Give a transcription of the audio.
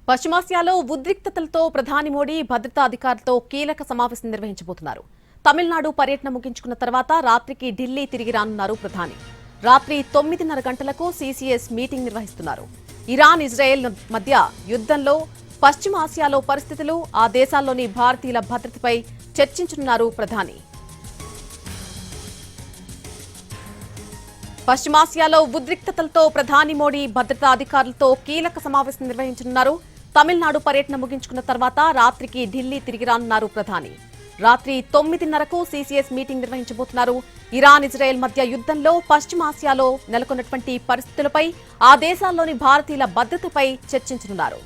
పశ్చిమాసియాలో ఉద్రిక్తతలతో ప్రధాని మోడీ భద్రతా అధికారులతో కీలక సమావేశం నిర్వహించబోతున్నారు. తమిళనాడు పర్యటన ముగించుకున్న తర్వాత రాత్రికి ఢిల్లీ తిరిగి రానున్నారు ప్రధాని. రాత్రి 9:30 గంటలకు సీసీఎస్ మీటింగ్ నిర్వహిస్తున్నారు. ఇరాన్, ఇజ్రాయెల్ మధ్య యుద్ధంలో పశ్చిమాసియాలో పరిస్థితులు, ఆ దేశాల్లోని భారతీయుల భద్రతపై చర్చించనున్నారు ప్రధాని. పశ్చిమాసియాలో ఉద్రిక్తతలతో ప్రధాని మోడీ భద్రతా అధికారులతో కీలక సమావేశం నిర్వహించనున్నారు. తమిళనాడు పర్యటన ముగించుకున్న తర్వాత రాత్రికి ఢిల్లీ తిరిగి రానున్నారు ప్రధాని. రాత్రి 9:30కు సీసీఎస్ మీటింగ్ నిర్వహించబోతున్నారు. ఇరాన్, ఇజ్రాయెల్ మధ్య యుద్ధంలో పశ్చిమాసియాలో నెలకొన్నటువంటి పరిస్థితులపై, ఆ దేశాల్లోని భారతీయుల భద్రతపై చర్చించనున్నారు.